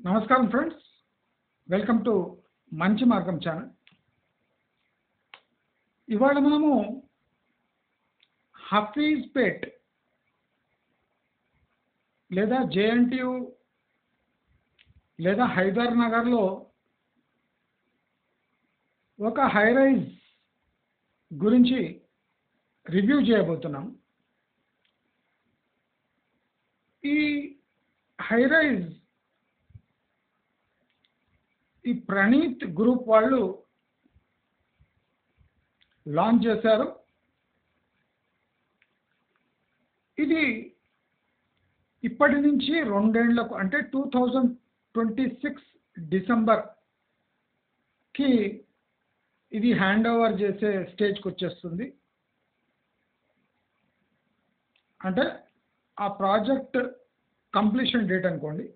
నమస్కారం friends, welcome to మంచి మార్గం ఛానల్. ఇవాళ మనము హఫీజ్పేట్ లేదా జేఎన్టీయు లేదా హైదర్ నగర్లో ఒక హైరైజ్ గురించి రివ్యూ చేయబోతున్నాం. ఈ హైరైజ్ ఈ ప్రణీత్ గ్రూప్ వాళ్ళు లాంచ్ చేశారు. ఇది ఇప్పటి నుంచి 2 ఏళ్లకు అంటే 2026 డిసెంబర్కి ఇది హ్యాండ్ ఓవర్ చేసే స్టేజ్కి వచ్చేస్తుంది. అంటే ఆ ప్రాజెక్ట్ కంప్లీషన్ డేట్ అనుకోండి.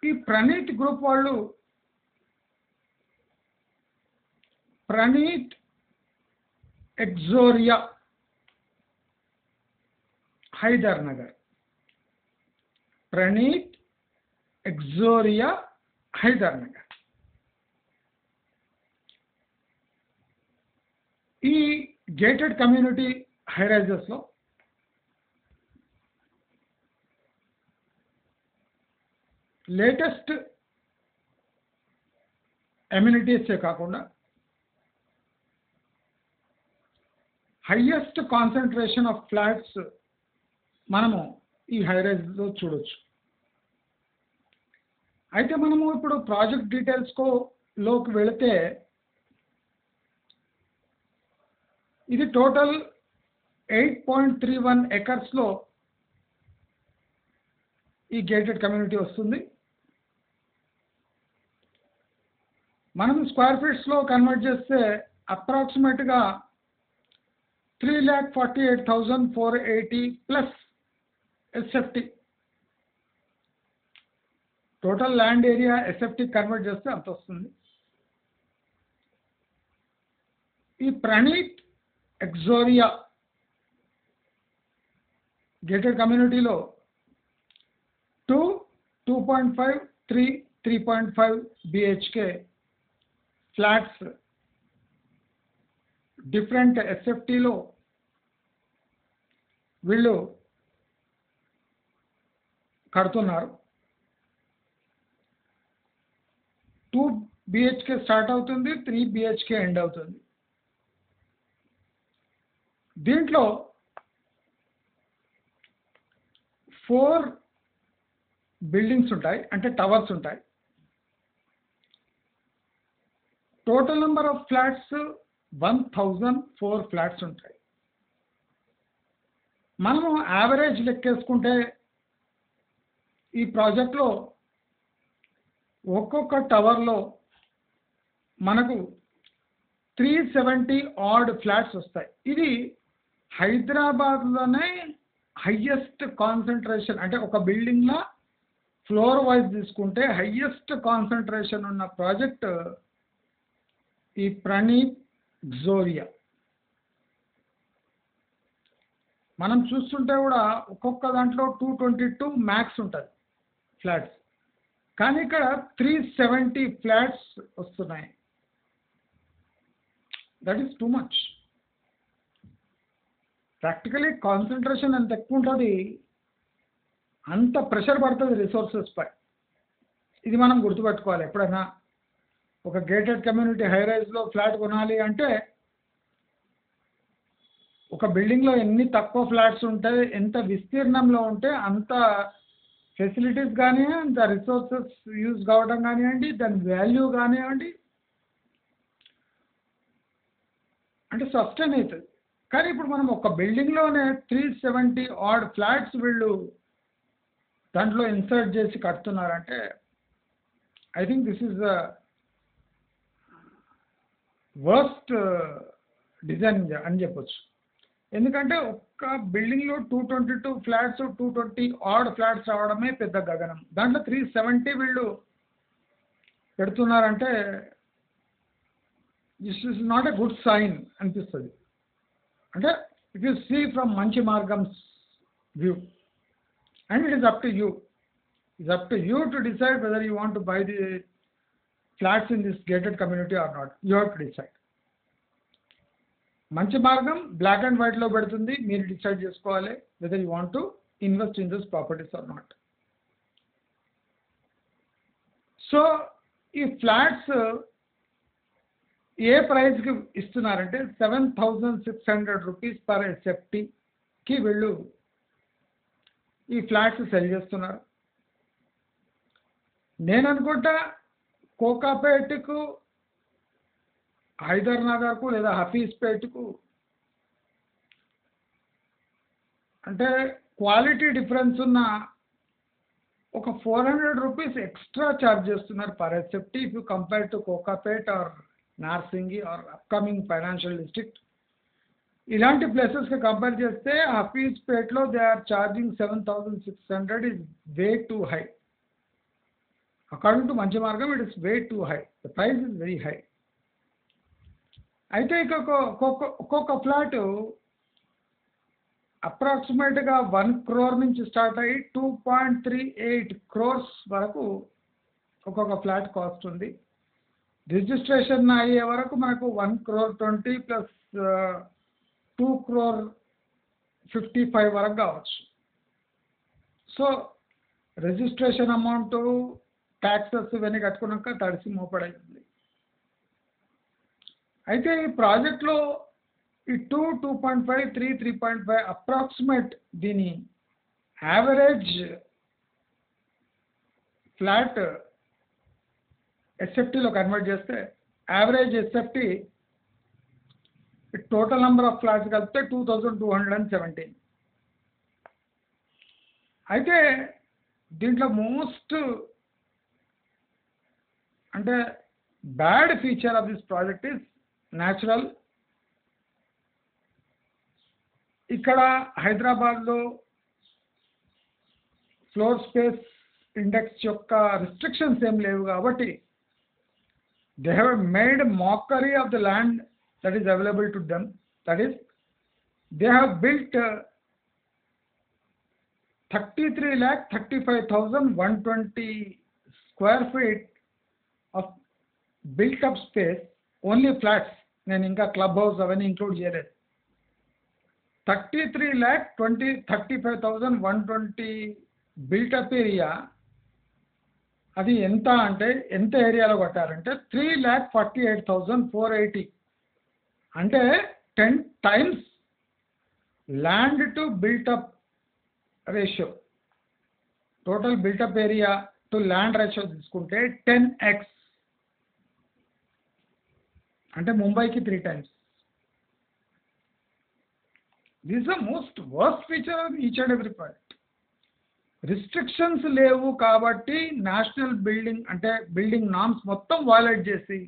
ఈ ప్రణీత్ గ్రూప్ వాళ్ళు ప్రణీత్ ఎక్జోరియా హైదర్ నగర్, ప్రణీత్ ఎక్జోరియా హైదర్ నగర్, ఈ గేటెడ్ కమ్యూనిటీ హైరైజెస్లో లేటెస్ట్ ఎమ్యూనిటీసే కాకుండా హైయెస్ట్ కాన్సన్ట్రేషన్ ఆఫ్ ఫ్లాట్స్ మనము ఈ హైరైజ్లో చూడొచ్చు. అయితే మనము ఇప్పుడు ప్రాజెక్ట్ డీటెయిల్స్లోకి వెళితే ఇది టోటల్ 8.31 ఎకర్స్లో ఈ గేటెడ్ కమ్యూనిటీ వస్తుంది. మనం స్క్వేర్ ఫీట్స్లో కన్వర్ట్ చేస్తే అప్రాక్సిమేట్గా 3,48,480 plus SFT total land area SFT convert చేస్తే అంత వస్తుంది. ఈ ప్రణీత్ ఎక్జోరియా గేటెడ్ కమ్యూనిటీలో 2.5, 3.5 బిహెచ్కే ఫ్లాట్స్ డిఫరెంట్ ఎస్ఎఫ్టీలో వీళ్ళు కడుతున్నారు. 2 బిహెచ్కే స్టార్ట్ అవుతుంది, 3 బిహెచ్కే ఎండ్ అవుతుంది. దీంట్లో 4 బిల్డింగ్స్ ఉంటాయి, అంటే టవర్స్ ఉంటాయి. Total number of flats 1,004 flats ఉంటాయి. మనము యావరేజ్ లెక్కేసుకుంటే ఈ ప్రాజెక్ట్లో ఒక్కొక్క టవర్లో మనకు 370 ఆడ్ ఫ్లాట్స్ వస్తాయి. ఇది హైదరాబాద్లోనే హయ్యెస్ట్ కాన్సన్ట్రేషన్, అంటే ఒక బిల్డింగ్లో ఫ్లోర్ వైజ్ తీసుకుంటే హయ్యెస్ట్ కాన్సన్ట్రేషన్ ఉన్న ప్రాజెక్ట్ ఈ ప్రణీత్ ఎక్జోరియా. మనం చూస్తుంటే కూడా ఒక్కొక్క దాంట్లో 222 మ్యాక్స్ ఉంటుంది ఫ్లాట్స్, కానీ ఇక్కడ 370 ఫ్లాట్స్ వస్తున్నాయి. That is too much. Practically concentration ఎంత ఎక్కువ ఉంటుంది అంత ప్రెషర్ పడుతుంది రిసోర్సెస్ పై. ఇది మనం గుర్తుపెట్టుకోవాలి. ఎప్పుడైనా ఒక గేటెడ్ కమ్యూనిటీ హైరైజ్లో ఫ్లాట్ కొనాలి అంటే ఒక బిల్డింగ్లో ఎన్ని తక్కువ ఫ్లాట్స్ ఉంటాయి, ఎంత విస్తీర్ణంలో ఉంటే అంత ఫెసిలిటీస్ కానివ్వండి, అంత రిసోర్సెస్ యూజ్ కావడం కానివ్వండి, దాని వాల్యూ కానివ్వండి, అంటే సస్టైన్ అవుతుంది. కానీ ఇప్పుడు మనం ఒక బిల్డింగ్లోనే 370 ఆడ్ ఫ్లాట్స్ వీళ్ళు దాంట్లో ఇన్సర్ట్ చేసి కడుతున్నారంటే I think this is the worst design అని చెప్పొచ్చు. ఎందుకంటే ఒక్క బిల్డింగ్లో 222 ఫ్లాట్స్, 220 ఆడ్ ఫ్లాట్స్ రావడమే పెద్ద గగనం. దాంట్లో 370 వీళ్ళు పెడుతున్నారంటే this is not a good sign అనిపిస్తుంది. అంటే ఇఫ్ యూ సీ ఫ్రమ్ మంచి మార్గంస్ view, and it is up to you. It's up to you to decide whether you want to buy the flats in this gated community or not. You have to decide. మంచి మార్గం black and వైట్లో పెడుతుంది, మీరు decide చేసుకోవాలి whether you want to invest in those properties or not. So ఈ flats ఏ ప్రైస్కి ఇస్తున్నారంటే 7,600 rupees per ఎస్ఎఫ్టీకి వీళ్ళు ఈ ఫ్లాట్స్ సెల్ చేస్తున్నారు. నేను అనుకుంటా కోకాపేటకు, హైదర్ నగర్కు లేదా హఫీజ్పేటకు అంటే క్వాలిటీ డిఫరెన్స్ ఉన్న ఒక 400 రూపీస్ ఎక్స్ట్రా ఛార్జ్ చేస్తున్నారు per SFT if you compare to Kokapet or Narsingi or upcoming financial district. ఇలాంటి ప్లేసెస్కి కంపేర్ చేస్తే హఫీజ్పేట్లో they are charging 7,600 is way too high. According to మంచి మార్గం it is way too high, the price is very high. అయితే ఇక ఒక్కొక్క flat అప్రాక్సిమేట్గా 1 crore నుంచి స్టార్ట్ అయ్యి 2.38 crores వరకు ఒక్కొక్క ఫ్లాట్ కాస్ట్ ఉంది. రిజిస్ట్రేషన్ అయ్యే వరకు మనకు 1,20,00,000 ప్లస్ 2,55,00,000 వరకు కావచ్చు. సో రిజిస్ట్రేషన్ అమౌంట్, ట్యాక్సెస్ ఇవన్నీ కట్టుకున్నాక తడిసి మోపడైంది. అయితే ఈ ప్రాజెక్ట్లో ఈ 2.5, 3.5 అప్రాక్సిమేట్ దీని యావరేజ్ ఫ్లాట్ ఎస్ఎఫ్టీలో కన్వర్ట్ చేస్తే average SFT total number of flats కలిపితే 2,217. అయితే దీంట్లో మోస్ట్ అంటే bad feature of this project is natural. ఇక్కడ హైదరాబాద్లో ఫ్లోర్ స్పేస్ ఇండెక్స్ యొక్క రిస్ట్రిక్షన్స్ ఏం లేవు కాబట్టి they have made mockery of the land that is available to them. That is, they have built 33,35,120 square feet of built up space, only flats. నేను ఇంకా club house అవన్నీ include చేయలేదు. 33,35,120 built-up area. అది ఎంత అంటే ఎంత ఏరియాలో కట్టారంటే 3,48,480 అంటే 10 times land to built-up ratio. Total built-up area to land ratio తీసుకుంటే 10x అంటే ముంబైకి 3 times. This is the most worst feature of each and every project. Restrictions లేవు కాబట్టి నేషనల్ బిల్డింగ్ నామ్స్ మొత్తం వాలేట్ చేసి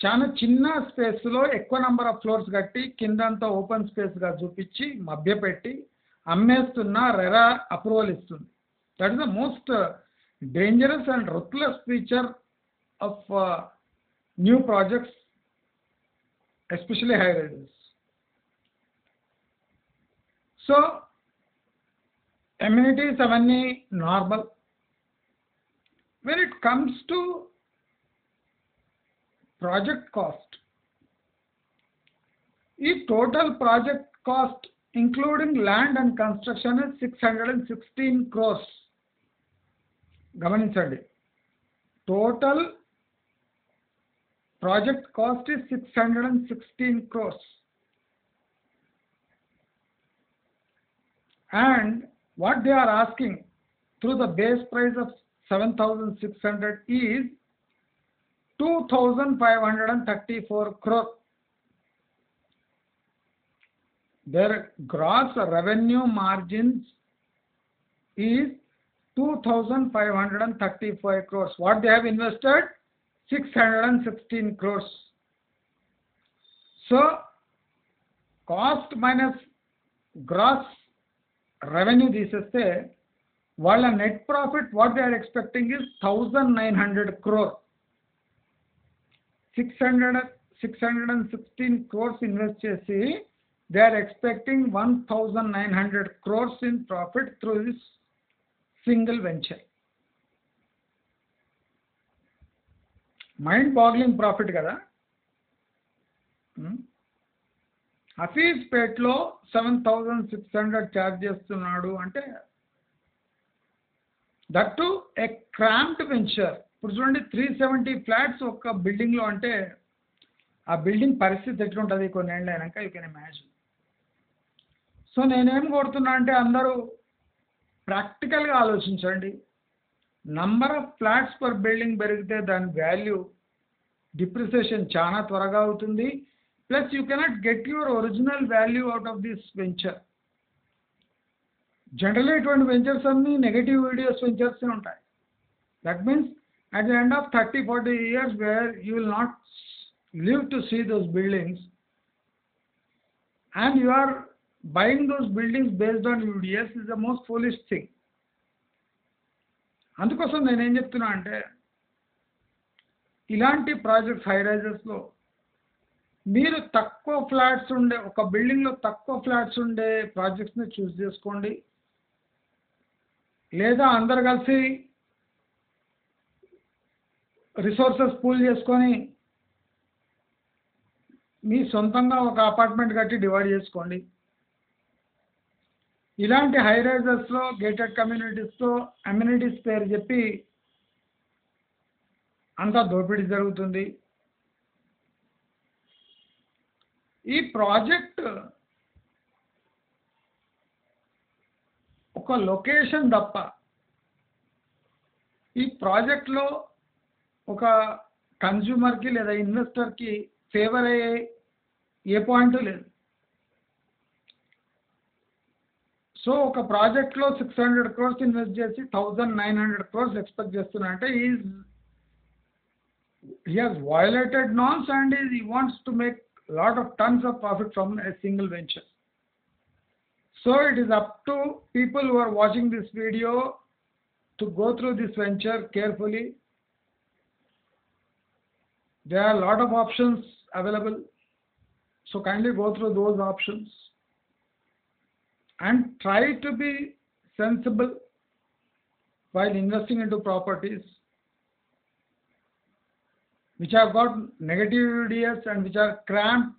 చాలా చిన్న స్పేస్లో ఎక్కువ నెంబర్ ఆఫ్ ఫ్లోర్స్ కట్టి కిందంతా ఓపెన్ స్పేస్గా చూపించి మభ్యపెట్టి అమ్మేస్తున్న రెరా అప్రూవల్ ఇస్తుంది. That is the most dangerous and ruthless feature of new projects, especially high rises. So amenities అవన్నీ normal. when it comes to project cost, ఈ total project cost including land and construction 616 crores. గమనించండి, total project cost is 616 crores. And what they are asking through the base price of 7,600 is 2,534 crore. Their gross revenue margins is 2,535 crores. What they have invested? 616 crores. So cost minus gross revenue తీసేస్తే వాళ్ళ net profit what they are expecting is 1,900 crore. 616 crores invest చేసి they are expecting 1,900 crores in profit through this single venture. Mind boggling profit కదా. హఫీజ్పేట్లో 7,600 charge చేస్తున్నాడు అంటే that to A cramped venture. ఇప్పుడు చూడండి 370 flats ఒక బిల్డింగ్లో అంటే ఆ బిల్డింగ్ పరిస్థితి ఎట్లుంటుంది కొన్నేళ్ళు అయినాక, యూ కెన్ ఇమాజిన్. సో నేనేం కోరుతున్నా అంటే అందరూ ప్రాక్టికల్గా ఆలోచించండి. Number of flats per building పెరిగితే దాని వాల్యూ డిప్రిసియేషన్ చాలా త్వరగా అవుతుంది. Plus you cannot get your original value out of this venture. Generally ఇటువంటి వెంచర్స్ అన్నీ నెగటివ్ వీడియోస్ వెంచర్స్ ఉంటాయి. That means at the end of 30-40 years where you will not live to see those buildings and you are buying those buildings based on UDS is the most foolish thing. అందుకోసం నేనేం చెప్తున్నా అంటే ఇలాంటి projects high రైజెస్లో మీరు తక్కువ flats ఉండే ఒక బిల్డింగ్లో తక్కువ ఫ్లాట్స్ ఉండే ప్రాజెక్ట్స్ని చూస్ చేసుకోండి. లేదా అందరు కలిసి రిసోర్సెస్ పూల్ చేసుకొని మీ సొంతంగా ఒక అపార్ట్మెంట్ కట్టి డివైడ్ చేసుకోండి. ఇలాంటి హై రైజెస్లో గేటెడ్ కమ్యూనిటీస్తో అమ్యూనిటీస్ పేరు చెప్పి అంతా దోపిడీ జరుగుతుంది. ఈ ప్రాజెక్ట్ ఒక లొకేషన్ తప్ప ఈ ప్రాజెక్ట్లో ఒక కన్జ్యూమర్కి లేదా ఇన్వెస్టర్కి ఫేవర్ అయ్యే ఏ పాయింట్ లేదు. సో ఒక ప్రాజెక్ట్లో 600 crores ఇన్వెస్ట్ చేసి 1,900 crores ఎక్స్పెక్ట్ చేస్తున్నారంటే he has violated norms and he wants to make lot of tons of profit from a single venture. So it is up to people who are watching this video to go through this venture carefully. There are a lot of options available, so kindly go through those options and try to be sensible while investing into properties which have got negative UDS and which are cramped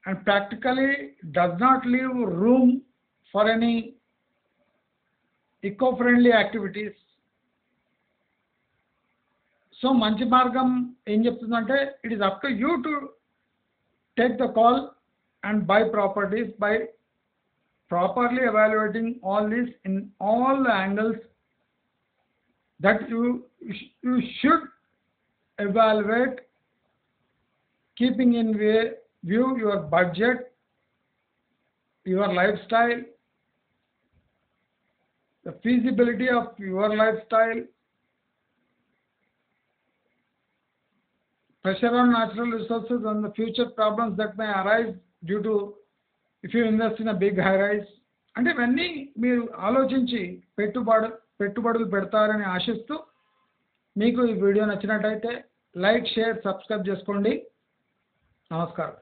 and practically does not leave room for any eco-friendly activities. So మంచి మార్గం ఏం చెప్తుందంటే it is up to you to take the call and by properties by properly evaluating all these in all the angles that you should evaluate, keeping in view your budget, your lifestyle, the feasibility of your lifestyle, pressure on natural resources and the future problems that may arise due to if you invest in a big high rise. అంటే ఇవన్నీ మీరు ఆలోచించి పెట్టుబడులు పెడతారని ఆశిస్తూ మీకు ఈ video నచ్చినట్టయితే లైక్, షేర్, సబ్స్క్రైబ్ చేసుకోండి. నమస్కారం.